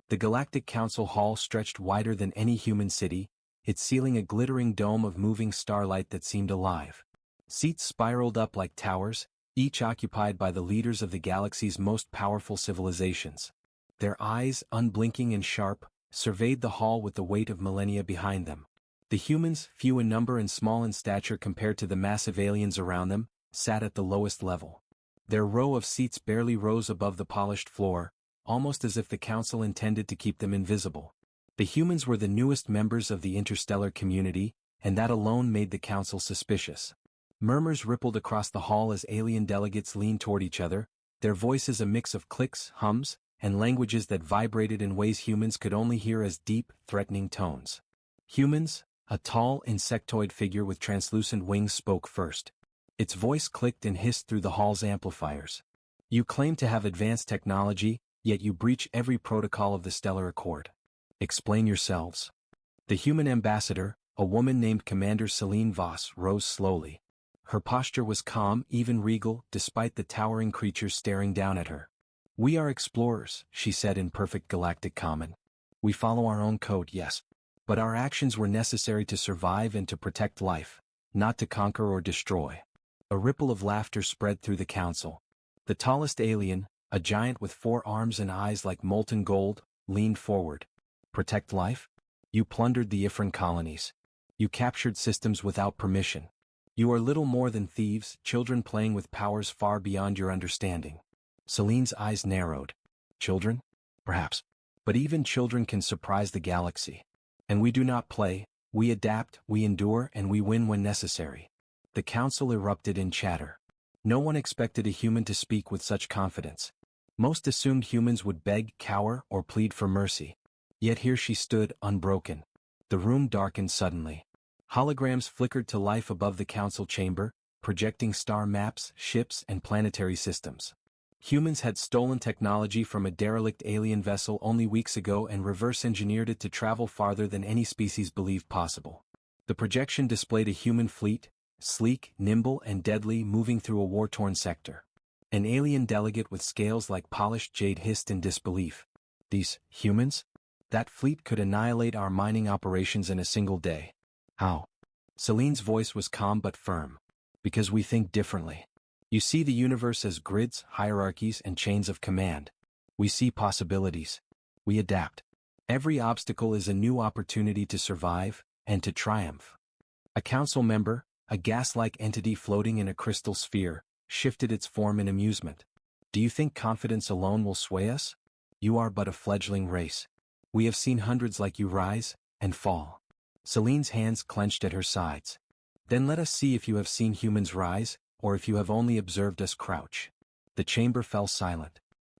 The Galactic Council Hall stretched wider than any human city, its ceiling a glittering dome of moving starlight that seemed alive. Seats spiraled up like towers, each occupied by the leaders of the galaxy's most powerful civilizations. Their eyes, unblinking and sharp, surveyed the hall with the weight of millennia behind them. The humans, few in number and small in stature compared to the massive aliens around them, sat at the lowest level. Their row of seats barely rose above the polished floor, almost as if the council intended to keep them invisible. The humans were the newest members of the interstellar community, and that alone made the council suspicious. Murmurs rippled across the hall as alien delegates leaned toward each other, their voices a mix of clicks, hums, and languages that vibrated in ways humans could only hear as deep, threatening tones. Humans, a tall, insectoid figure with translucent wings, spoke first. Its voice clicked and hissed through the hall's amplifiers. "You claim to have advanced technology, yet you breach every protocol of the Stellar Accord. Explain yourselves." The human ambassador, a woman named Commander Celine Voss, rose slowly. Her posture was calm, even regal, despite the towering creatures staring down at her. "We are explorers," she said in perfect galactic common. "We follow our own code, yes. But our actions were necessary to survive and to protect life, not to conquer or destroy." A ripple of laughter spread through the council. The tallest alien, a giant with 4 arms and eyes like molten gold, leaned forward. "Protect life? You plundered the Ifrin colonies. You captured systems without permission. You are little more than thieves, children playing with powers far beyond your understanding." Celine's eyes narrowed. "Children? Perhaps. But even children can surprise the galaxy. And we do not play, we adapt, we endure, and we win when necessary." The council erupted in chatter. No one expected a human to speak with such confidence. Most assumed humans would beg, cower, or plead for mercy. Yet here she stood, unbroken. The room darkened suddenly. Holograms flickered to life above the council chamber, projecting star maps, ships, and planetary systems. Humans had stolen technology from a derelict alien vessel only weeks ago and reverse-engineered it to travel farther than any species believed possible. The projection displayed a human fleet, sleek, nimble, and deadly, moving through a war-torn sector. An alien delegate with scales like polished jade hissed in disbelief. "These humans? That fleet could annihilate our mining operations in a single day." "How?" Celine's voice was calm but firm. "Because we think differently. You see the universe as grids, hierarchies, and chains of command. We see possibilities. We adapt. Every obstacle is a new opportunity to survive, and to triumph." A council member, a gas-like entity floating in a crystal sphere, shifted its form in amusement. "Do you think confidence alone will sway us? You are but a fledgling race. We have seen hundreds like you rise and fall." Celine's hands clenched at her sides. "Then let us see if you have seen humans rise, or if you have only observed us crouch." The chamber fell silent.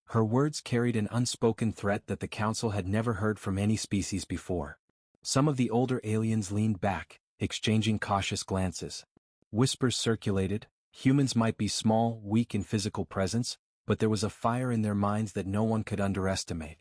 Her words carried an unspoken threat that the council had never heard from any species before. Some of the older aliens leaned back, exchanging cautious glances. Whispers circulated. Humans might be small, weak in physical presence, but there was a fire in their minds that no one could underestimate.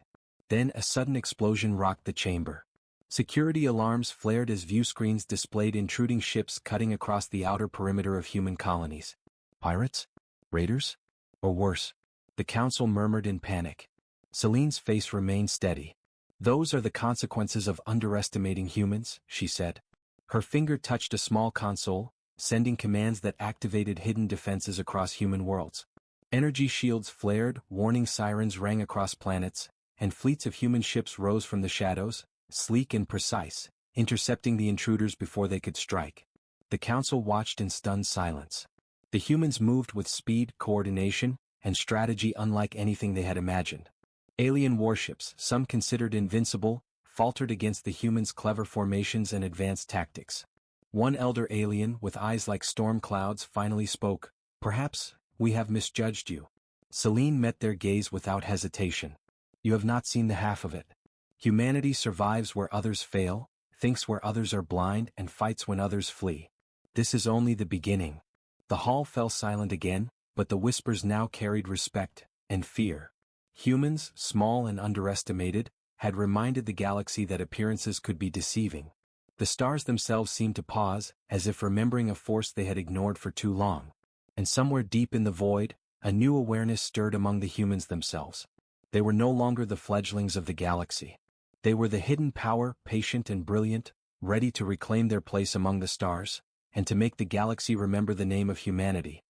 Then a sudden explosion rocked the chamber. Security alarms flared as viewscreens displayed intruding ships cutting across the outer perimeter of human colonies. "Pirates? Raiders? Or worse?" the council murmured in panic. Celine's face remained steady. "Those are the consequences of underestimating humans," she said. Her finger touched a small console, sending commands that activated hidden defenses across human worlds. Energy shields flared, warning sirens rang across planets, and fleets of human ships rose from the shadows, sleek and precise, intercepting the intruders before they could strike. The council watched in stunned silence. The humans moved with speed, coordination, and strategy unlike anything they had imagined. Alien warships, some considered invincible, faltered against the humans' clever formations and advanced tactics. One elder alien, with eyes like storm clouds, finally spoke. "Perhaps we have misjudged you." Celine met their gaze without hesitation. "You have not seen the half of it. Humanity survives where others fail, thinks where others are blind, and fights when others flee. This is only the beginning." The hall fell silent again, but the whispers now carried respect and fear. Humans, small and underestimated, had reminded the galaxy that appearances could be deceiving. The stars themselves seemed to pause, as if remembering a force they had ignored for too long. And somewhere deep in the void, a new awareness stirred among the humans themselves. They were no longer the fledglings of the galaxy. They were the hidden power, patient and brilliant, ready to reclaim their place among the stars, and to make the galaxy remember the name of humanity.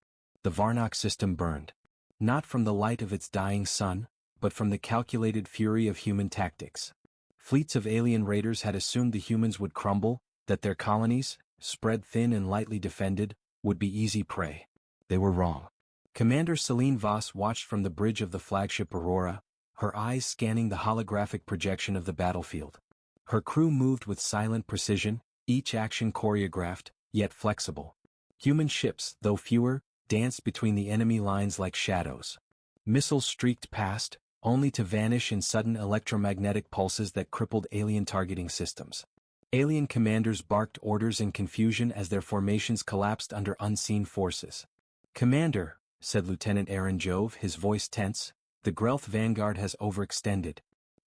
The Varnock system burned. Not from the light of its dying sun, but from the calculated fury of human tactics. Fleets of alien raiders had assumed the humans would crumble, that their colonies, spread thin and lightly defended, would be easy prey. They were wrong. Commander Celine Voss watched from the bridge of the flagship Aurora, her eyes scanning the holographic projection of the battlefield. Her crew moved with silent precision, each action choreographed, yet flexible. Human ships, though fewer, danced between the enemy lines like shadows. Missiles streaked past, only to vanish in sudden electromagnetic pulses that crippled alien targeting systems. Alien commanders barked orders in confusion as their formations collapsed under unseen forces. "Commander," said Lieutenant Aaron Jove, his voice tense, "the Grelth vanguard has overextended.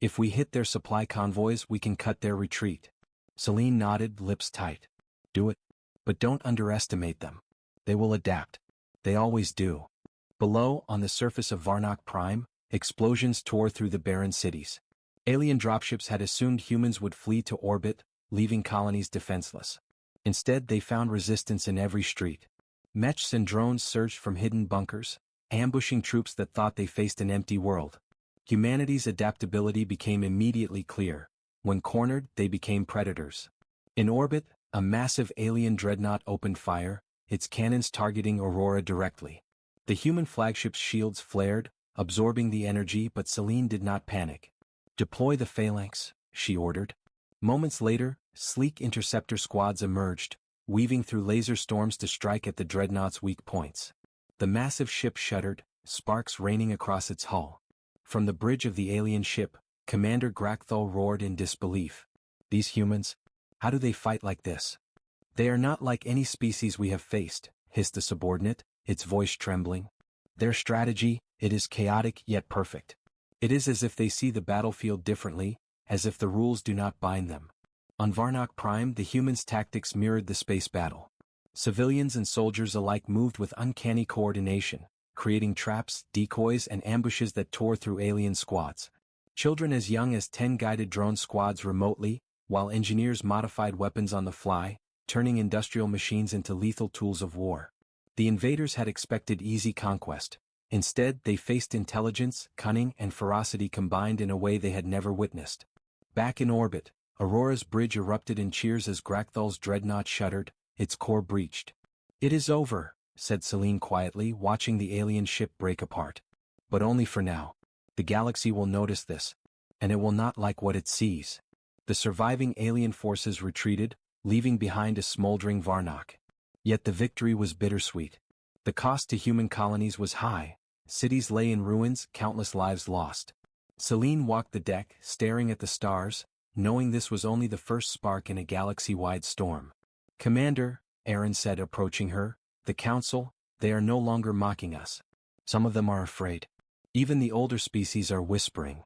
If we hit their supply convoys, we can cut their retreat." Celine nodded, lips tight. "Do it. But don't underestimate them. They will adapt. They always do." Below, on the surface of Varnock Prime, explosions tore through the barren cities. Alien dropships had assumed humans would flee to orbit, leaving colonies defenseless. Instead, they found resistance in every street. Mechs and drones surged from hidden bunkers, ambushing troops that thought they faced an empty world. Humanity's adaptability became immediately clear. When cornered, they became predators. In orbit, a massive alien dreadnought opened fire, its cannons targeting Aurora directly. The human flagship's shields flared, absorbing the energy, but Celine did not panic. "Deploy the phalanx," she ordered. Moments later, sleek interceptor squads emerged, weaving through laser storms to strike at the dreadnought's weak points. The massive ship shuddered, sparks raining across its hull. From the bridge of the alien ship, Commander Grakthol roared in disbelief. "These humans? How do they fight like this?" "They are not like any species we have faced," hissed the subordinate, its voice trembling. "Their strategy, it is chaotic yet perfect. It is as if they see the battlefield differently, as if the rules do not bind them." On Varnock Prime, the humans' tactics mirrored the space battle. Civilians and soldiers alike moved with uncanny coordination, creating traps, decoys, and ambushes that tore through alien squads. Children as young as 10 guided drone squads remotely, while engineers modified weapons on the fly, turning industrial machines into lethal tools of war. The invaders had expected easy conquest. Instead, they faced intelligence, cunning, and ferocity combined in a way they had never witnessed. Back in orbit, Aurora's bridge erupted in cheers as Grakthol's dreadnought shuddered, its core breached. "It is over," said Celine quietly, watching the alien ship break apart. "But only for now. The galaxy will notice this, and it will not like what it sees." The surviving alien forces retreated, leaving behind a smoldering Varnock. Yet the victory was bittersweet. The cost to human colonies was high. Cities lay in ruins, countless lives lost. Celine walked the deck, staring at the stars, knowing this was only the first spark in a galaxy-wide storm. "Commander," Aaron said, approaching her, "the Council, they are no longer mocking us. Some of them are afraid. Even the older species are whispering."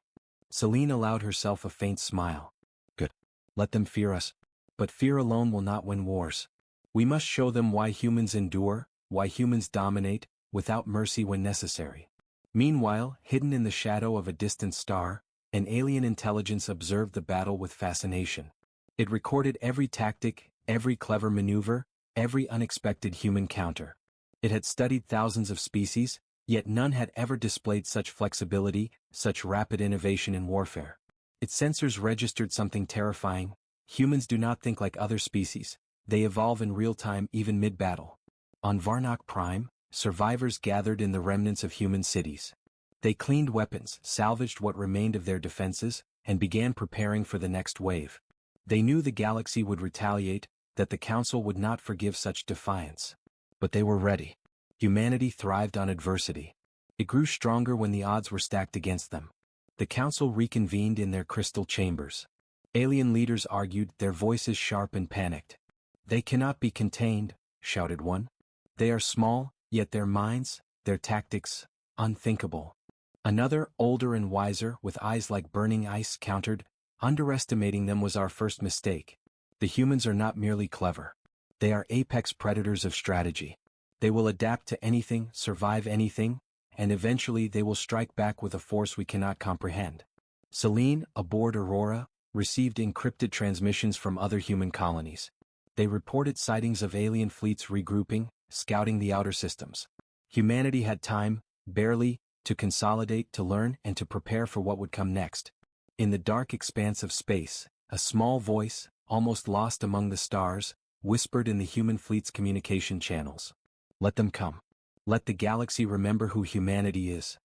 Celine allowed herself a faint smile. "Good. Let them fear us. But fear alone will not win wars. We must show them why humans endure, why humans dominate, without mercy when necessary." Meanwhile, hidden in the shadow of a distant star, an alien intelligence observed the battle with fascination. It recorded every tactic, every clever maneuver, every unexpected human counter. It had studied thousands of species, yet none had ever displayed such flexibility, such rapid innovation in warfare. Its sensors registered something terrifying. Humans do not think like other species. They evolve in real time, even mid-battle. On Varnock Prime, survivors gathered in the remnants of human cities. They cleaned weapons, salvaged what remained of their defenses, and began preparing for the next wave. They knew the galaxy would retaliate, that the Council would not forgive such defiance. But they were ready. Humanity thrived on adversity. It grew stronger when the odds were stacked against them. The Council reconvened in their crystal chambers. Alien leaders argued, their voices sharp and panicked. "They cannot be contained," shouted one. "They are small, yet their minds, their tactics, unthinkable." Another, older and wiser, with eyes like burning ice, countered, "Underestimating them was our first mistake. The humans are not merely clever. They are apex predators of strategy. They will adapt to anything, survive anything, and eventually they will strike back with a force we cannot comprehend. Celine, aboard Aurora, received encrypted transmissions from other human colonies. They reported sightings of alien fleets regrouping, scouting the outer systems. Humanity had time, barely, to consolidate, to learn, and to prepare for what would come next. In the dark expanse of space, a small voice, almost lost among the stars, whispered in the human fleet's communication channels. Let them come. Let the galaxy remember who humanity is.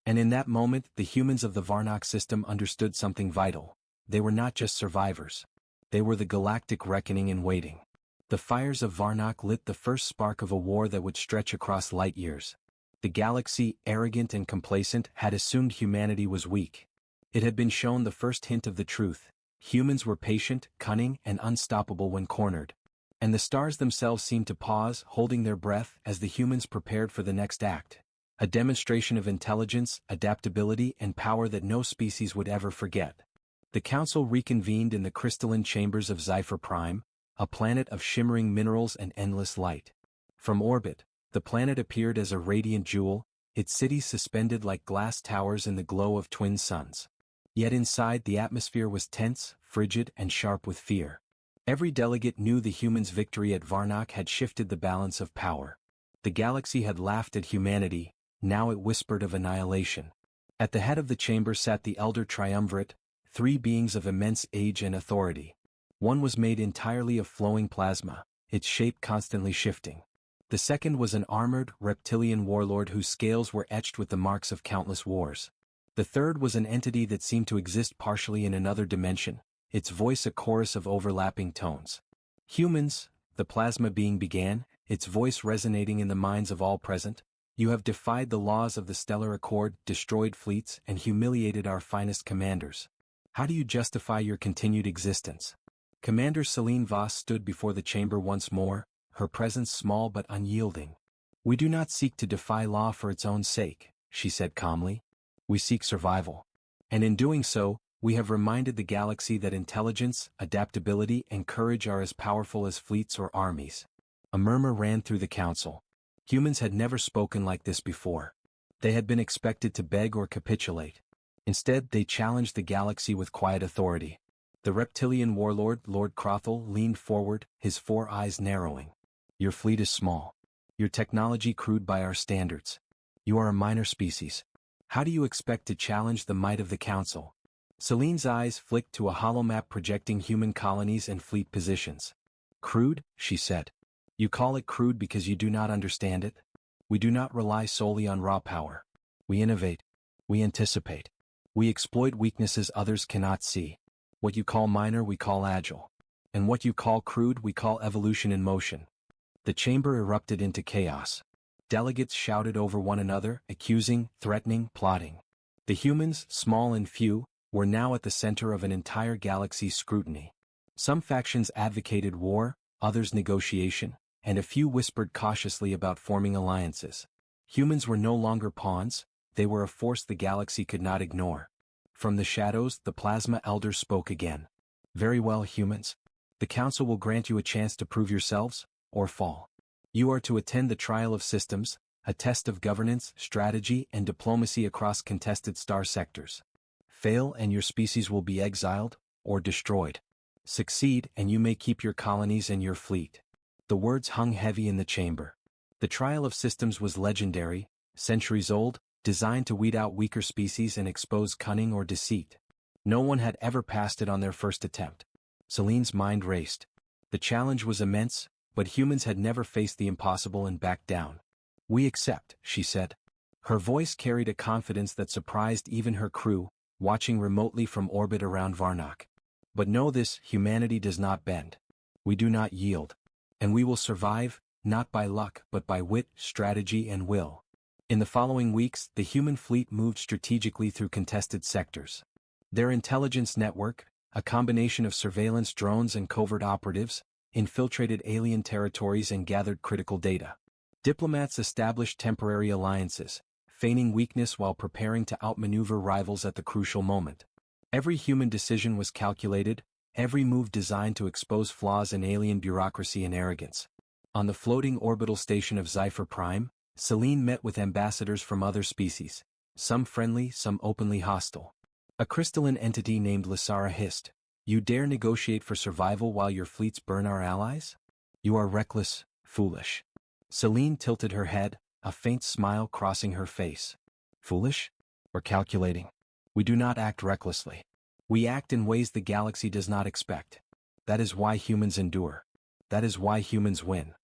And in that moment, the humans of the Varnock system understood something vital. They were not just survivors. They were the galactic reckoning in waiting. The fires of Varnock lit the first spark of a war that would stretch across light years. The galaxy, arrogant and complacent, had assumed humanity was weak. It had been shown the first hint of the truth. Humans were patient, cunning, and unstoppable when cornered. And the stars themselves seemed to pause, holding their breath, as the humans prepared for the next act. A demonstration of intelligence, adaptability, and power that no species would ever forget. The Council reconvened in the crystalline chambers of Cypher Prime, a planet of shimmering minerals and endless light. From orbit, the planet appeared as a radiant jewel, its cities suspended like glass towers in the glow of twin suns. Yet inside, the atmosphere was tense, frigid, and sharp with fear. Every delegate knew the humans' victory at Varnock had shifted the balance of power. The galaxy had laughed at humanity, now it whispered of annihilation. At the head of the chamber sat the Elder Triumvirate, three beings of immense age and authority. One was made entirely of flowing plasma, its shape constantly shifting. The second was an armored, reptilian warlord whose scales were etched with the marks of countless wars. The third was an entity that seemed to exist partially in another dimension, its voice a chorus of overlapping tones. Humans, the plasma being began, its voice resonating in the minds of all present, you have defied the laws of the Stellar Accord, destroyed fleets, and humiliated our finest commanders. How do you justify your continued existence? Commander Celine Voss stood before the chamber once more, her presence small but unyielding. We do not seek to defy law for its own sake, she said calmly. We seek survival. And in doing so, we have reminded the galaxy that intelligence, adaptability, and courage are as powerful as fleets or armies. A murmur ran through the council. Humans had never spoken like this before. They had been expected to beg or capitulate. Instead, they challenged the galaxy with quiet authority. The reptilian warlord, Lord Crothel, leaned forward, his four eyes narrowing. Your fleet is small. Your technology crude by our standards. You are a minor species. How do you expect to challenge the might of the council? Celine's eyes flicked to a holomap projecting human colonies and fleet positions. Crude, she said. You call it crude because you do not understand it? We do not rely solely on raw power. We innovate. We anticipate. We exploit weaknesses others cannot see. What you call minor we call agile. And what you call crude we call evolution in motion. The chamber erupted into chaos. Delegates shouted over one another, accusing, threatening, plotting. The humans, small and few, were now at the center of an entire galaxy's scrutiny. Some factions advocated war, others negotiation, and a few whispered cautiously about forming alliances. Humans were no longer pawns, they were a force the galaxy could not ignore. From the shadows, the plasma elder spoke again. Very well, humans. The council will grant you a chance to prove yourselves, or fall. You are to attend the trial of systems, a test of governance, strategy, and diplomacy across contested star sectors. Fail and your species will be exiled, or destroyed. Succeed and you may keep your colonies and your fleet. The words hung heavy in the chamber. The trial of systems was legendary, centuries old, designed to weed out weaker species and expose cunning or deceit. No one had ever passed it on their first attempt. Celine's mind raced. The challenge was immense, but humans had never faced the impossible and backed down. We accept, she said. Her voice carried a confidence that surprised even her crew, watching remotely from orbit around Varnock. But know this, humanity does not bend. We do not yield. And we will survive, not by luck but by wit, strategy, and will. In the following weeks, the human fleet moved strategically through contested sectors. Their intelligence network, a combination of surveillance drones and covert operatives, infiltrated alien territories and gathered critical data. Diplomats established temporary alliances, feigning weakness while preparing to outmaneuver rivals at the crucial moment. Every human decision was calculated, every move designed to expose flaws in alien bureaucracy and arrogance. On the floating orbital station of Cypher Prime, Celine met with ambassadors from other species, some friendly, some openly hostile. A crystalline entity named Lysara hissed, "You dare negotiate for survival while your fleets burn our allies? You are reckless, foolish." Celine tilted her head, a faint smile crossing her face. "Foolish? Or calculating? We do not act recklessly. We act in ways the galaxy does not expect. That is why humans endure. That is why humans win."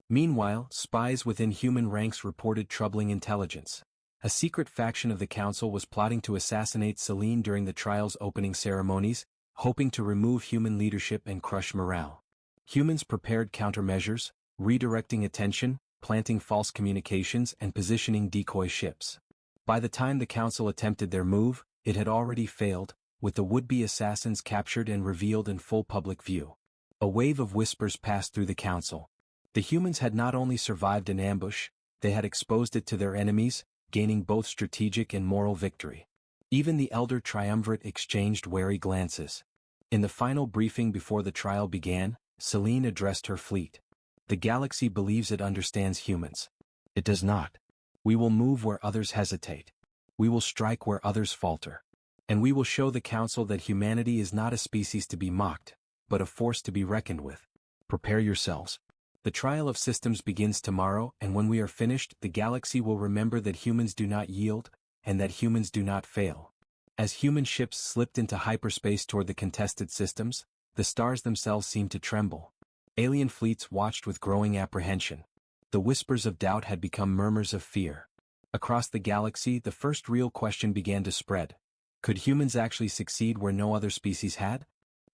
Meanwhile, spies within human ranks reported troubling intelligence. A secret faction of the Council was plotting to assassinate Celine during the trial's opening ceremonies, hoping to remove human leadership and crush morale. Humans prepared countermeasures, redirecting attention, planting false communications and positioning decoy ships. By the time the Council attempted their move, it had already failed, with the would-be assassins captured and revealed in full public view. A wave of whispers passed through the Council. The humans had not only survived an ambush, they had exposed it to their enemies, gaining both strategic and moral victory. Even the Elder Triumvirate exchanged wary glances. In the final briefing before the trial began, Celine addressed her fleet. "The galaxy believes it understands humans. It does not. We will move where others hesitate. We will strike where others falter. And we will show the Council that humanity is not a species to be mocked, but a force to be reckoned with. Prepare yourselves. The trial of systems begins tomorrow, and when we are finished, the galaxy will remember that humans do not yield, and that humans do not fail." As human ships slipped into hyperspace toward the contested systems, the stars themselves seemed to tremble. Alien fleets watched with growing apprehension. The whispers of doubt had become murmurs of fear. Across the galaxy, the first real question began to spread. Could humans actually succeed where no other species had?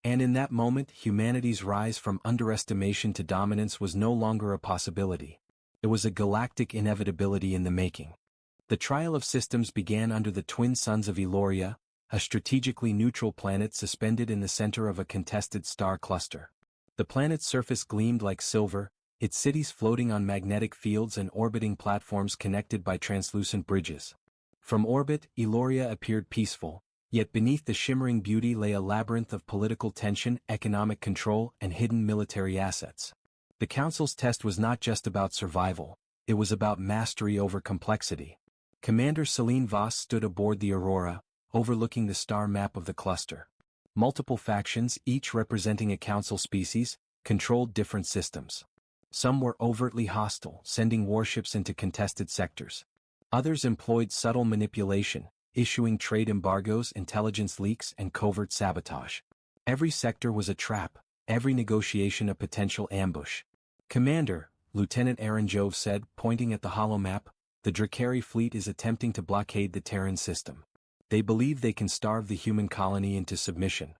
And in that moment, humanity's rise from underestimation to dominance was no longer a possibility. It was a galactic inevitability in the making. The trial of systems began under the twin suns of Eloria, a strategically neutral planet suspended in the center of a contested star cluster. The planet's surface gleamed like silver, its cities floating on magnetic fields and orbiting platforms connected by translucent bridges. From orbit, Eloria appeared peaceful, yet beneath the shimmering beauty lay a labyrinth of political tension, economic control, and hidden military assets. The Council's test was not just about survival, it was about mastery over complexity. Commander Celine Voss stood aboard the Aurora, overlooking the star map of the cluster. Multiple factions, each representing a Council species, controlled different systems. Some were overtly hostile, sending warships into contested sectors. Others employed subtle manipulation, issuing trade embargoes, intelligence leaks, and covert sabotage. Every sector was a trap, every negotiation a potential ambush. "Commander," Lieutenant Aaron Jove said, pointing at the holomap, "the Drakari fleet is attempting to blockade the Terran system. They believe they can starve the human colony into submission."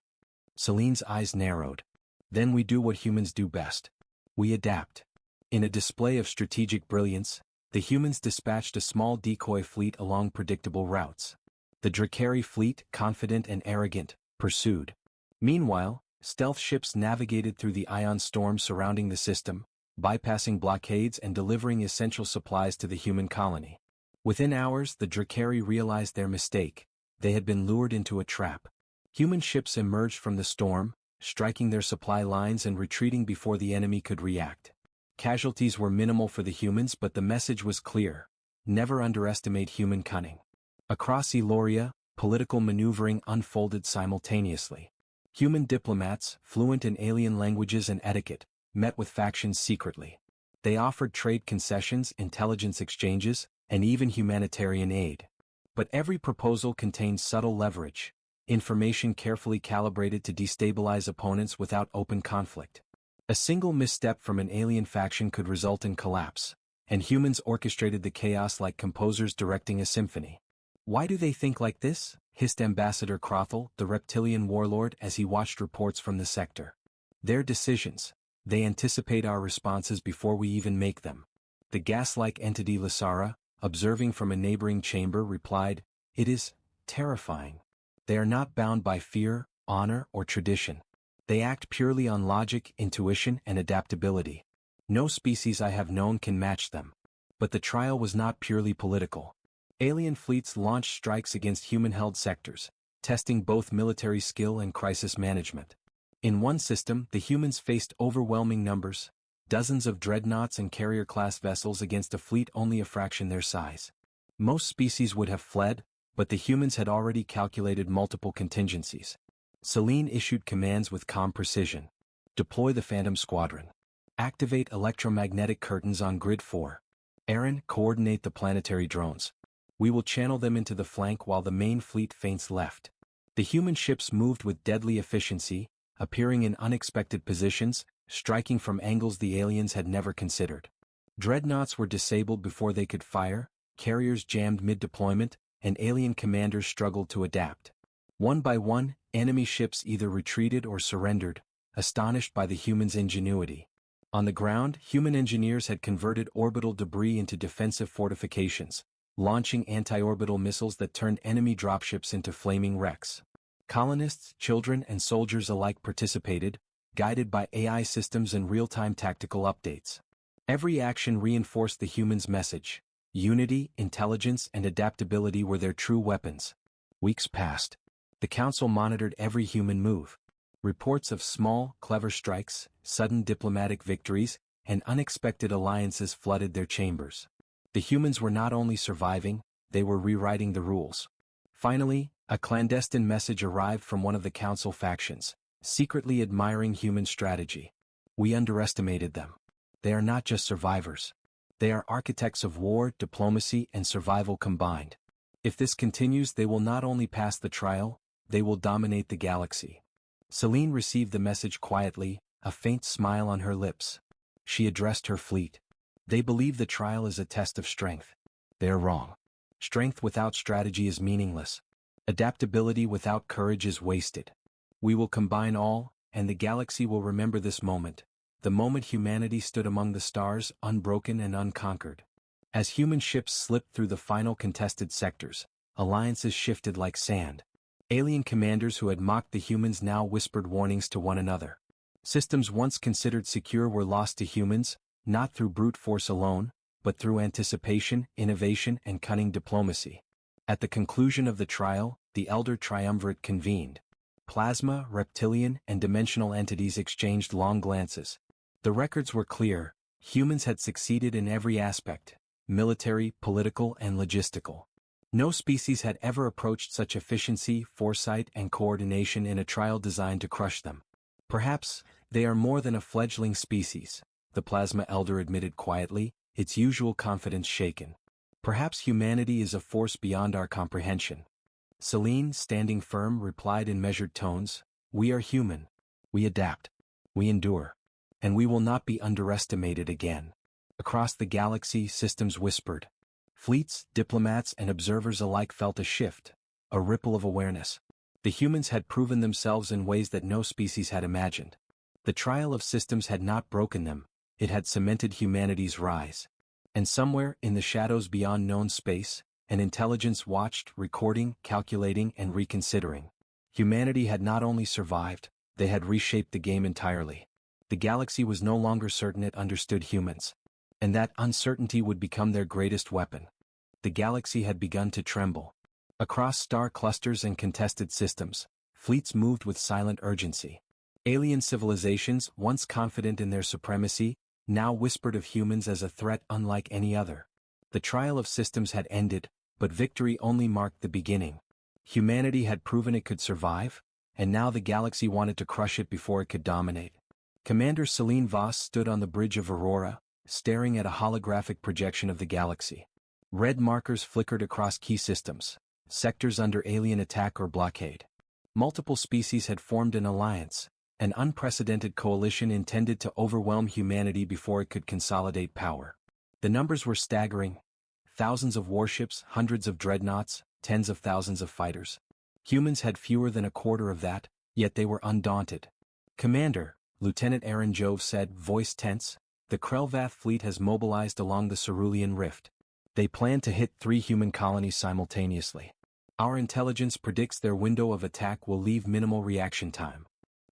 Celine's eyes narrowed. "Then we do what humans do best. We adapt." In a display of strategic brilliance, the humans dispatched a small decoy fleet along predictable routes. The Drakari fleet, confident and arrogant, pursued. Meanwhile, stealth ships navigated through the ion storm surrounding the system, bypassing blockades and delivering essential supplies to the human colony. Within hours, the Drakari realized their mistake. They had been lured into a trap. Human ships emerged from the storm, striking their supply lines and retreating before the enemy could react. Casualties were minimal for the humans, but the message was clear: never underestimate human cunning. Across Eloria, political maneuvering unfolded simultaneously. Human diplomats, fluent in alien languages and etiquette, met with factions secretly. They offered trade concessions, intelligence exchanges, and even humanitarian aid. But every proposal contained subtle leverage, information carefully calibrated to destabilize opponents without open conflict. A single misstep from an alien faction could result in collapse, and humans orchestrated the chaos like composers directing a symphony. "Why do they think like this?" hissed Ambassador Crothel, the reptilian warlord, as he watched reports from the sector. "Their decisions. They anticipate our responses before we even make them." The gas-like entity Lysara, observing from a neighboring chamber, replied, "It is terrifying. They are not bound by fear, honor, or tradition. They act purely on logic, intuition, and adaptability. No species I have known can match them." But the trial was not purely political. Alien fleets launched strikes against human-held sectors, testing both military skill and crisis management. In one system, the humans faced overwhelming numbers. Dozens of dreadnoughts and carrier-class vessels against a fleet only a fraction their size. Most species would have fled, but the humans had already calculated multiple contingencies. Celine issued commands with calm precision. Deploy the Phantom Squadron. Activate electromagnetic curtains on Grid 4. Aaron, coordinate the planetary drones. We will channel them into the flank while the main fleet feints left. The human ships moved with deadly efficiency, appearing in unexpected positions, striking from angles the aliens had never considered. Dreadnoughts were disabled before they could fire, carriers jammed mid-deployment, and alien commanders struggled to adapt. One by one, enemy ships either retreated or surrendered, astonished by the humans' ingenuity. On the ground, human engineers had converted orbital debris into defensive fortifications, launching anti-orbital missiles that turned enemy dropships into flaming wrecks. Colonists, children, and soldiers alike participated, guided by AI systems and real-time tactical updates. Every action reinforced the humans' message. Unity, intelligence, and adaptability were their true weapons. Weeks passed. The Council monitored every human move. Reports of small, clever strikes, sudden diplomatic victories, and unexpected alliances flooded their chambers. The humans were not only surviving, they were rewriting the rules. Finally, a clandestine message arrived from one of the Council factions, secretly admiring human strategy. We underestimated them. They are not just survivors. They are architects of war, diplomacy, and survival combined. If this continues, they will not only pass the trial, they will dominate the galaxy. Celine received the message quietly, a faint smile on her lips. She addressed her fleet. They believe the trial is a test of strength. They are wrong. Strength without strategy is meaningless. Adaptability without courage is wasted. We will combine all, and the galaxy will remember this moment, the moment humanity stood among the stars, unbroken and unconquered. As human ships slipped through the final contested sectors, alliances shifted like sand. Alien commanders who had mocked the humans now whispered warnings to one another. Systems once considered secure were lost to humans, not through brute force alone, but through anticipation, innovation, and cunning diplomacy. At the conclusion of the trial, the Elder Triumvirate convened. Plasma, reptilian, and dimensional entities exchanged long glances. The records were clear. Humans had succeeded in every aspect: military, political, and logistical. No species had ever approached such efficiency, foresight, and coordination in a trial designed to crush them. Perhaps, they are more than a fledgling species, the Plasma Elder admitted quietly, its usual confidence shaken. Perhaps humanity is a force beyond our comprehension. Celine, standing firm, replied in measured tones, "We are human. We adapt. We endure. And we will not be underestimated again." Across the galaxy, systems whispered. Fleets, diplomats, and observers alike felt a shift, a ripple of awareness. The humans had proven themselves in ways that no species had imagined. The trial of systems had not broken them, it had cemented humanity's rise. And somewhere, in the shadows beyond known space, an intelligence watched, recording, calculating, and reconsidering. Humanity had not only survived, they had reshaped the game entirely. The galaxy was no longer certain it understood humans. And that uncertainty would become their greatest weapon. The galaxy had begun to tremble. Across star clusters and contested systems, fleets moved with silent urgency. Alien civilizations, once confident in their supremacy, now whispered of humans as a threat unlike any other. The trial of systems had ended, but victory only marked the beginning. Humanity had proven it could survive, and now the galaxy wanted to crush it before it could dominate. Commander Celine Voss stood on the bridge of Aurora, staring at a holographic projection of the galaxy. Red markers flickered across key systems, sectors under alien attack or blockade. Multiple species had formed an alliance, an unprecedented coalition intended to overwhelm humanity before it could consolidate power. The numbers were staggering. Thousands of warships, hundreds of dreadnoughts, tens of thousands of fighters. Humans had fewer than a quarter of that, yet they were undaunted. "Commander," Lieutenant Aaron Jove said, voice tense, "the Krelvath fleet has mobilized along the Cerulean Rift. They plan to hit 3 human colonies simultaneously. Our intelligence predicts their window of attack will leave minimal reaction time."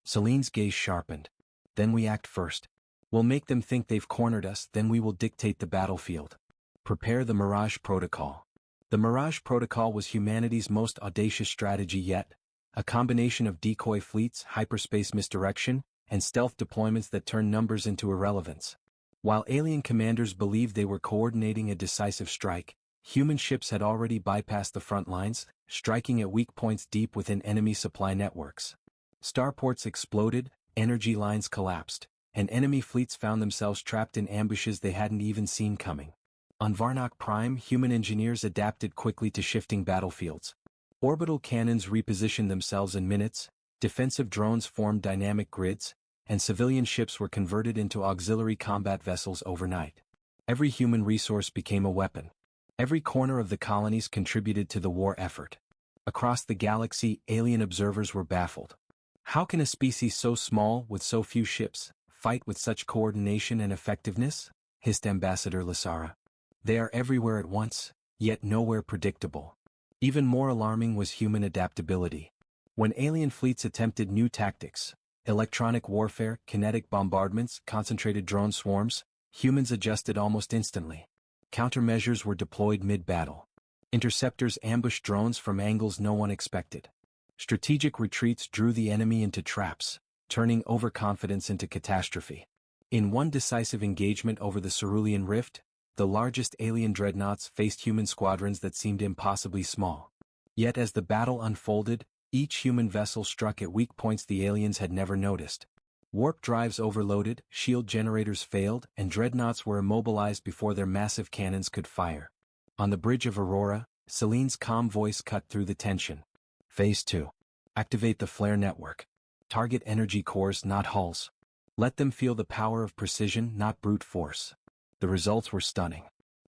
Celine's gaze sharpened. "Then we act first. We'll make them think they've cornered us, then we will dictate the battlefield. Prepare the Mirage Protocol." The Mirage Protocol was humanity's most audacious strategy yet, a combination of decoy fleets, hyperspace misdirection, and stealth deployments that turned numbers into irrelevance. While alien commanders believed they were coordinating a decisive strike, human ships had already bypassed the front lines, striking at weak points deep within enemy supply networks. Starports exploded, energy lines collapsed, and enemy fleets found themselves trapped in ambushes they hadn't even seen coming. On Varnock Prime, human engineers adapted quickly to shifting battlefields. Orbital cannons repositioned themselves in minutes, defensive drones formed dynamic grids, and civilian ships were converted into auxiliary combat vessels overnight. Every human resource became a weapon. Every corner of the colonies contributed to the war effort. Across the galaxy, alien observers were baffled. How can a species so small, with so few ships, fight with such coordination and effectiveness? Hissed Ambassador Lasara. They are everywhere at once, yet nowhere predictable. Even more alarming was human adaptability. When alien fleets attempted new tactics, electronic warfare, kinetic bombardments, concentrated drone swarms, humans adjusted almost instantly. Countermeasures were deployed mid-battle. Interceptors ambushed drones from angles no one expected. Strategic retreats drew the enemy into traps, turning overconfidence into catastrophe. In one decisive engagement over the Cerulean Rift, the largest alien dreadnoughts faced human squadrons that seemed impossibly small. Yet as the battle unfolded, each human vessel struck at weak points the aliens had never noticed. Warp drives overloaded, shield generators failed, and dreadnoughts were immobilized before their massive cannons could fire. On the bridge of Aurora, Celine's calm voice cut through the tension. Phase 2. Activate the flare network. Target energy cores, not hulls. Let them feel the power of precision, not brute force. The results were stunning.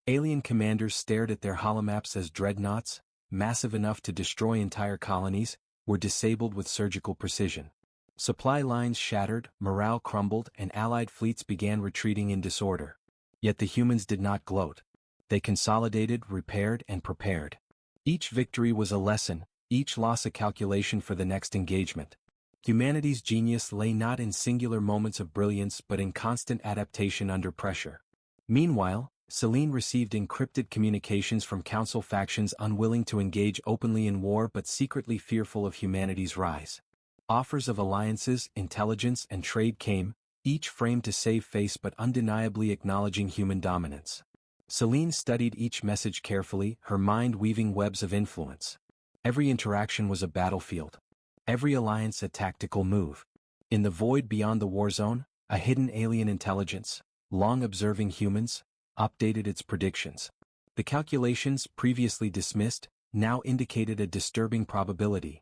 Alien commanders stared at their holomaps as dreadnoughts, massive enough to destroy entire colonies, were disabled with surgical precision. Supply lines shattered, morale crumbled, and allied fleets began retreating in disorder. Yet the humans did not gloat. They consolidated, repaired, and prepared. Each victory was a lesson, each loss a calculation for the next engagement. Humanity's genius lay not in singular moments of brilliance but in constant adaptation under pressure. Meanwhile, Celine received encrypted communications from Council factions unwilling to engage openly in war but secretly fearful of humanity's rise. Offers of alliances, intelligence, and trade came, each framed to save face but undeniably acknowledging human dominance. Celine studied each message carefully, her mind weaving webs of influence. Every interaction was a battlefield. Every alliance a tactical move. In the void beyond the war zone, a hidden alien intelligence, long observing humans, updated its predictions. The calculations, previously dismissed, now indicated a disturbing probability.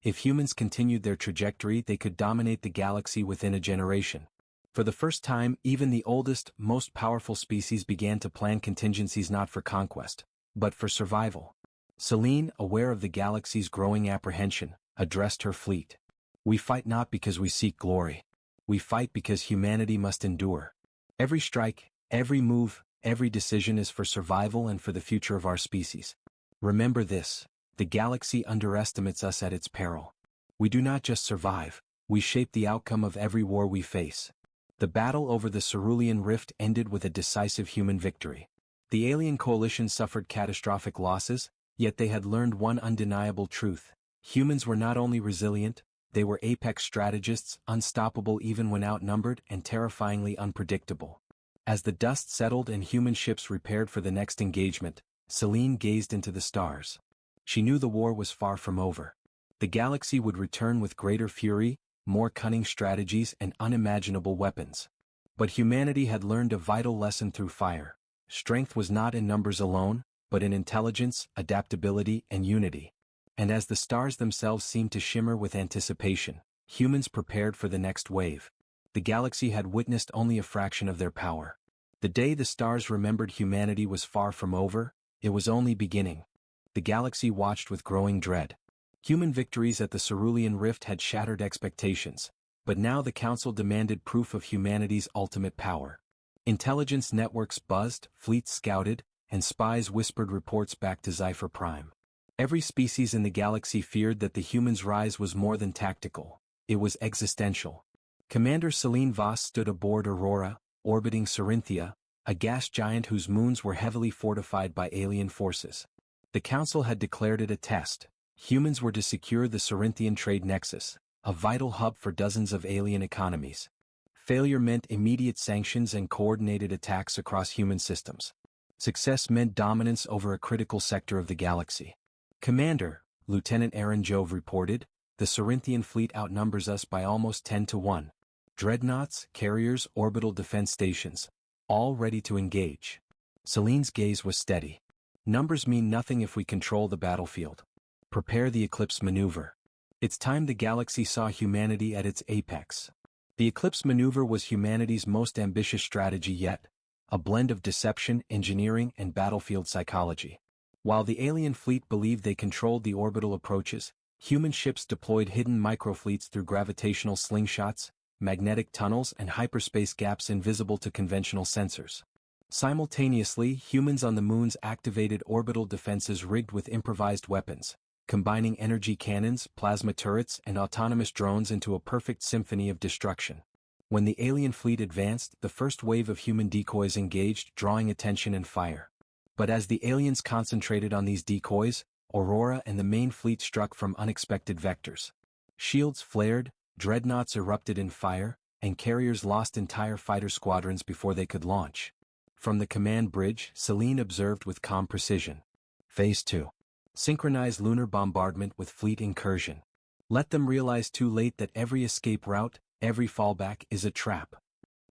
If humans continued their trajectory, they could dominate the galaxy within a generation. For the first time, even the oldest, most powerful species began to plan contingencies not for conquest, but for survival. Celine, aware of the galaxy's growing apprehension, addressed her fleet. We fight not because we seek glory. We fight because humanity must endure. Every strike, every move, every decision is for survival and for the future of our species. Remember this, the galaxy underestimates us at its peril. We do not just survive, we shape the outcome of every war we face. The battle over the Cerulean Rift ended with a decisive human victory. The alien coalition suffered catastrophic losses, yet they had learned one undeniable truth. Humans were not only resilient, they were apex strategists, unstoppable even when outnumbered and terrifyingly unpredictable. As the dust settled and human ships repaired for the next engagement, Celine gazed into the stars. She knew the war was far from over. The galaxy would return with greater fury, more cunning strategies, and unimaginable weapons. But humanity had learned a vital lesson through fire. Strength was not in numbers alone, but in intelligence, adaptability, and unity. And as the stars themselves seemed to shimmer with anticipation, humans prepared for the next wave. The galaxy had witnessed only a fraction of their power. The day the stars remembered humanity was far from over, it was only beginning. The galaxy watched with growing dread. Human victories at the Cerulean Rift had shattered expectations, but now the Council demanded proof of humanity's ultimate power. Intelligence networks buzzed, fleets scouted, and spies whispered reports back to Cypher Prime. Every species in the galaxy feared that the humans' rise was more than tactical, it was existential. Commander Celine Voss stood aboard Aurora, orbiting Cerinthia, a gas giant whose moons were heavily fortified by alien forces. The Council had declared it a test. Humans were to secure the Cerinthian trade nexus, a vital hub for dozens of alien economies. Failure meant immediate sanctions and coordinated attacks across human systems. Success meant dominance over a critical sector of the galaxy. "Commander," Lieutenant Aaron Jove reported, "the Cerinthian fleet outnumbers us by almost 10 to 1. Dreadnoughts, carriers, orbital defense stations, all ready to engage." Celine's gaze was steady. "Numbers mean nothing if we control the battlefield. Prepare the Eclipse maneuver. It's time the galaxy saw humanity at its apex." The Eclipse maneuver was humanity's most ambitious strategy yet, a blend of deception, engineering, and battlefield psychology. While the alien fleet believed they controlled the orbital approaches, human ships deployed hidden microfleets through gravitational slingshots, magnetic tunnels, and hyperspace gaps invisible to conventional sensors. Simultaneously, humans on the moons activated orbital defenses rigged with improvised weapons, combining energy cannons, plasma turrets, and autonomous drones into a perfect symphony of destruction. When the alien fleet advanced, the first wave of human decoys engaged, drawing attention and fire. But as the aliens concentrated on these decoys, Aurora and the main fleet struck from unexpected vectors. Shields flared, dreadnoughts erupted in fire, and carriers lost entire fighter squadrons before they could launch. From the command bridge, Celine observed with calm precision. Phase 2. Synchronize lunar bombardment with fleet incursion. Let them realize too late that every escape route, every fallback is a trap.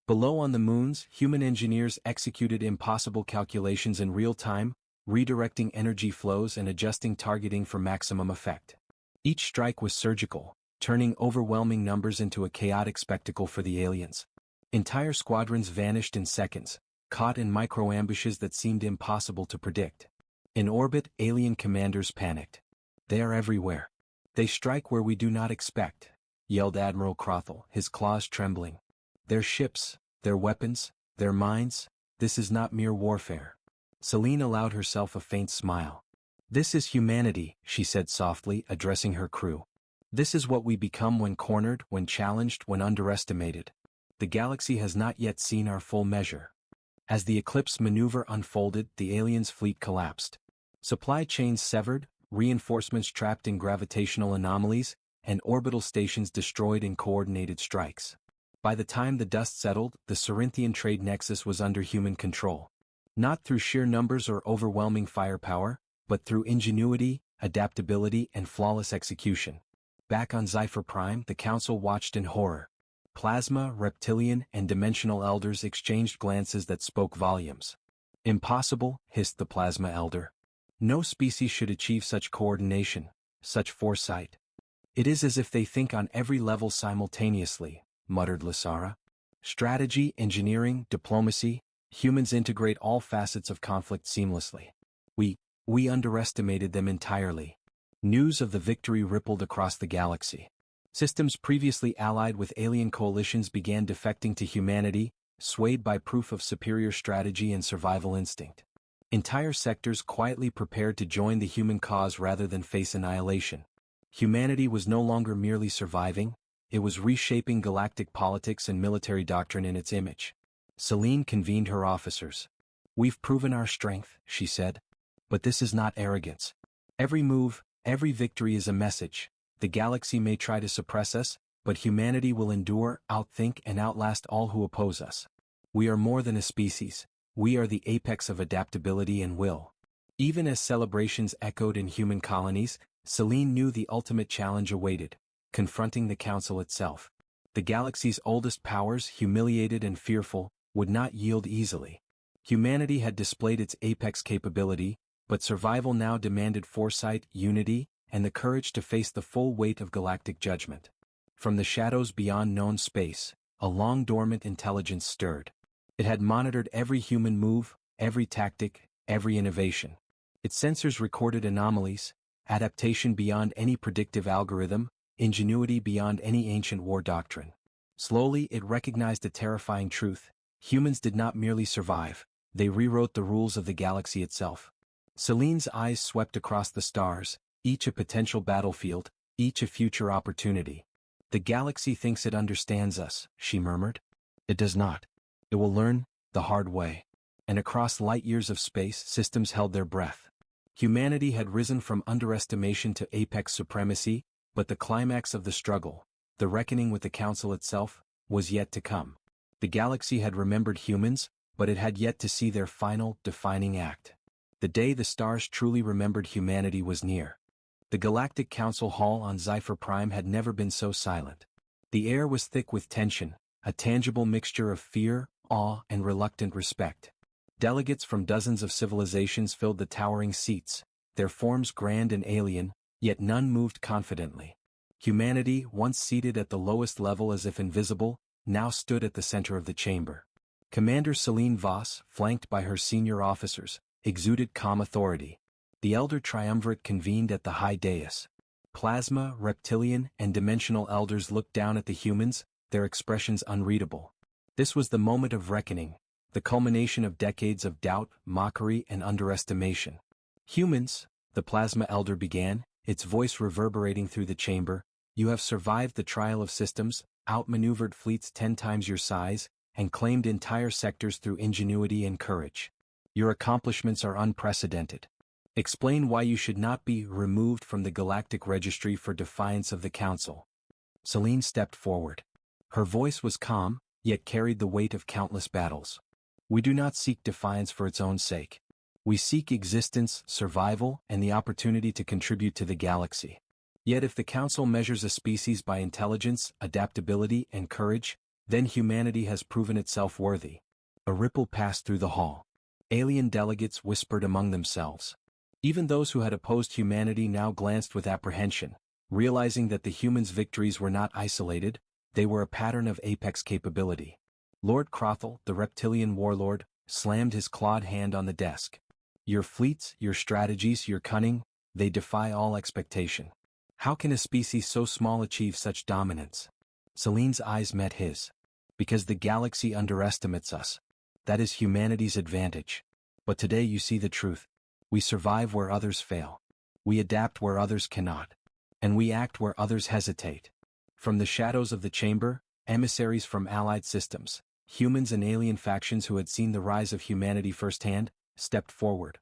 Below on the moons, human engineers executed impossible calculations in real time, redirecting energy flows and adjusting targeting for maximum effect. Each strike was surgical, turning overwhelming numbers into a chaotic spectacle for the aliens. Entire squadrons vanished in seconds, caught in micro-ambushes that seemed impossible to predict. In orbit, alien commanders panicked. "They are everywhere. They strike where we do not expect," yelled Admiral Crothall, his claws trembling. "Their ships, their weapons, their minds, this is not mere warfare." Celine allowed herself a faint smile. "This is humanity," she said softly, addressing her crew. "This is what we become when cornered, when challenged, when underestimated. The galaxy has not yet seen our full measure." As the Eclipse maneuver unfolded, the aliens' fleet collapsed. Supply chains severed, reinforcements trapped in gravitational anomalies, and orbital stations destroyed in coordinated strikes. By the time the dust settled, the Cerinthian trade nexus was under human control. Not through sheer numbers or overwhelming firepower, but through ingenuity, adaptability, and flawless execution. Back on Zephyr Prime, the Council watched in horror. Plasma, reptilian, and dimensional elders exchanged glances that spoke volumes. "Impossible," hissed the Plasma Elder. "No species should achieve such coordination, such foresight." "It is as if they think on every level simultaneously," muttered Lysara. "Strategy, engineering, diplomacy, humans integrate all facets of conflict seamlessly. We underestimated them entirely." News of the victory rippled across the galaxy. Systems previously allied with alien coalitions began defecting to humanity, swayed by proof of superior strategy and survival instinct. Entire sectors quietly prepared to join the human cause rather than face annihilation. Humanity was no longer merely surviving, it was reshaping galactic politics and military doctrine in its image. Celine convened her officers. "We've proven our strength," she said. "But this is not arrogance. Every move, every victory is a message. The galaxy may try to suppress us, but humanity will endure, outthink, and outlast all who oppose us. We are more than a species. We are the apex of adaptability and will." Even as celebrations echoed in human colonies, Celine knew the ultimate challenge awaited, confronting the Council itself. The galaxy's oldest powers, humiliated and fearful, would not yield easily. Humanity had displayed its apex capability, but survival now demanded foresight, unity, and the courage to face the full weight of galactic judgment. From the shadows beyond known space, a long-dormant intelligence stirred. It had monitored every human move, every tactic, every innovation. Its sensors recorded anomalies, adaptation beyond any predictive algorithm, ingenuity beyond any ancient war doctrine. Slowly, it recognized a terrifying truth: humans did not merely survive, they rewrote the rules of the galaxy itself. Celine's eyes swept across the stars, each a potential battlefield, each a future opportunity. "The galaxy thinks it understands us," she murmured. "It does not. It will learn, the hard way." And across light years of space, systems held their breath. Humanity had risen from underestimation to apex supremacy, but the climax of the struggle, the reckoning with the Council itself, was yet to come. The galaxy had remembered humans, but it had yet to see their final, defining act. The day the stars truly remembered humanity was near. The Galactic Council Hall on Cypher Prime had never been so silent. The air was thick with tension, a tangible mixture of fear, awe, and reluctant respect. Delegates from dozens of civilizations filled the towering seats, their forms grand and alien, yet none moved confidently. Humanity, once seated at the lowest level as if invisible, now stood at the center of the chamber. Commander Celine Voss, flanked by her senior officers, exuded calm authority. The Elder Triumvirate convened at the high dais. Plasma, reptilian, and dimensional elders looked down at the humans, their expressions unreadable. This was the moment of reckoning, the culmination of decades of doubt, mockery, and underestimation. Humans, the Plasma Elder began, its voice reverberating through the chamber, you have survived the trial of systems, outmaneuvered fleets 10 times your size, and claimed entire sectors through ingenuity and courage. Your accomplishments are unprecedented. Explain why you should not be removed from the Galactic Registry for defiance of the Council. Celine stepped forward. Her voice was calm, yet carried the weight of countless battles. We do not seek defiance for its own sake. We seek existence, survival, and the opportunity to contribute to the galaxy. Yet if the Council measures a species by intelligence, adaptability, and courage, then humanity has proven itself worthy. A ripple passed through the hall. Alien delegates whispered among themselves. Even those who had opposed humanity now glanced with apprehension, realizing that the humans' victories were not isolated, they were a pattern of apex capability. Lord Crothel, the reptilian warlord, slammed his clawed hand on the desk. Your fleets, your strategies, your cunning, they defy all expectation. How can a species so small achieve such dominance? Celine's eyes met his. Because the galaxy underestimates us. That is humanity's advantage. But today you see the truth. We survive where others fail. We adapt where others cannot. And we act where others hesitate. From the shadows of the chamber, emissaries from allied systems, humans and alien factions who had seen the rise of humanity firsthand, stepped forward.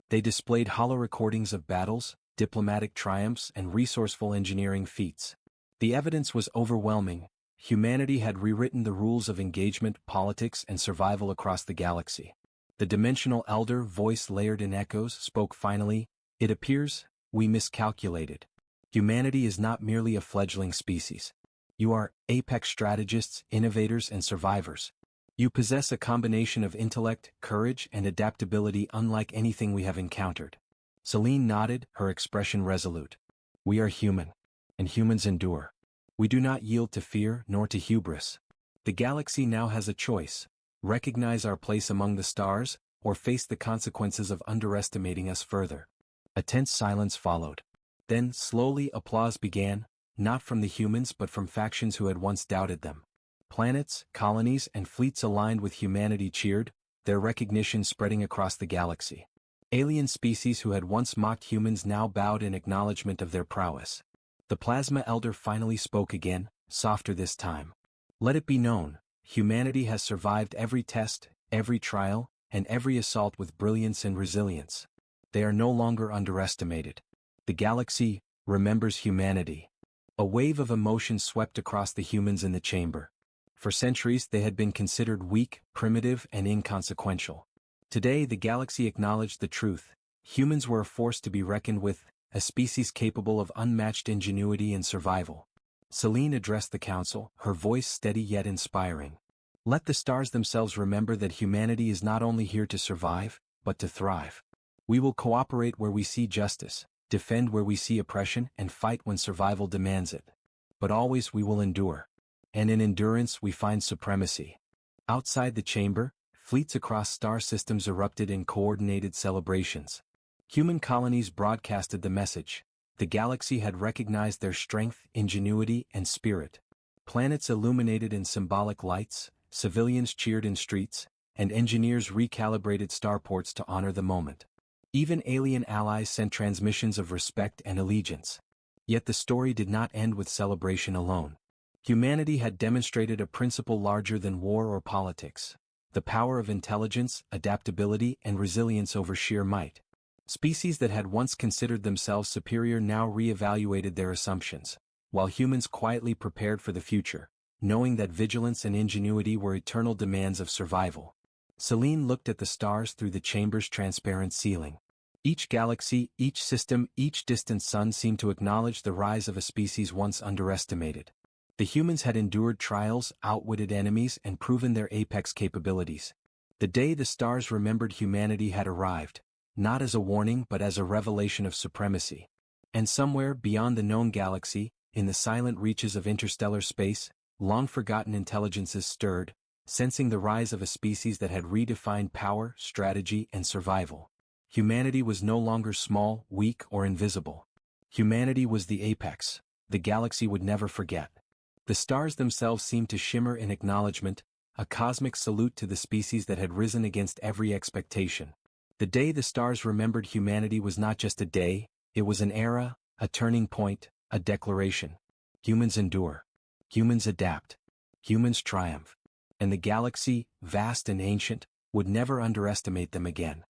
They displayed hollow recordings of battles, diplomatic triumphs, and resourceful engineering feats. The evidence was overwhelming. Humanity had rewritten the rules of engagement, politics, and survival across the galaxy. The dimensional elder, voice layered in echoes, spoke finally, it appears, we miscalculated. Humanity is not merely a fledgling species. You are apex strategists, innovators, and survivors. You possess a combination of intellect, courage, and adaptability unlike anything we have encountered. Celine nodded, her expression resolute. We are human. And humans endure. We do not yield to fear nor to hubris. The galaxy now has a choice. Recognize our place among the stars, or face the consequences of underestimating us further. A tense silence followed. Then, slowly, applause began, not from the humans but from factions who had once doubted them. Planets, colonies, and fleets aligned with humanity cheered, their recognition spreading across the galaxy. Alien species who had once mocked humans now bowed in acknowledgement of their prowess. The Plasma Elder finally spoke again, softer this time. Let it be known, humanity has survived every test, every trial, and every assault with brilliance and resilience. They are no longer underestimated. The galaxy remembers humanity. A wave of emotion swept across the humans in the chamber. For centuries they had been considered weak, primitive, and inconsequential. Today the galaxy acknowledged the truth. Humans were a force to be reckoned with, a species capable of unmatched ingenuity and survival. Celine addressed the council, her voice steady yet inspiring. Let the stars themselves remember that humanity is not only here to survive, but to thrive. We will cooperate where we see justice, defend where we see oppression, and fight when survival demands it. But always we will endure. And in endurance we find supremacy. Outside the chamber, fleets across star systems erupted in coordinated celebrations. Human colonies broadcasted the message. The galaxy had recognized their strength, ingenuity, and spirit. Planets illuminated in symbolic lights, civilians cheered in streets, and engineers recalibrated starports to honor the moment. Even alien allies sent transmissions of respect and allegiance. Yet the story did not end with celebration alone. Humanity had demonstrated a principle larger than war or politics: the power of intelligence, adaptability, and resilience over sheer might. Species that had once considered themselves superior now re-evaluated their assumptions. while humans quietly prepared for the future, knowing that vigilance and ingenuity were eternal demands of survival. Celine looked at the stars through the chamber's transparent ceiling. Each galaxy, each system, each distant sun seemed to acknowledge the rise of a species once underestimated. The humans had endured trials, outwitted enemies, and proven their apex capabilities. The day the stars remembered humanity had arrived, not as a warning but as a revelation of supremacy. And somewhere beyond the known galaxy, in the silent reaches of interstellar space, long-forgotten intelligences stirred, sensing the rise of a species that had redefined power, strategy, and survival. Humanity was no longer small, weak, or invisible. Humanity was the apex. The galaxy would never forget. The stars themselves seemed to shimmer in acknowledgement, a cosmic salute to the species that had risen against every expectation. The day the stars remembered humanity was not just a day, it was an era, a turning point, a declaration. Humans endure. Humans adapt. Humans triumph. And the galaxy, vast and ancient, would never underestimate them again.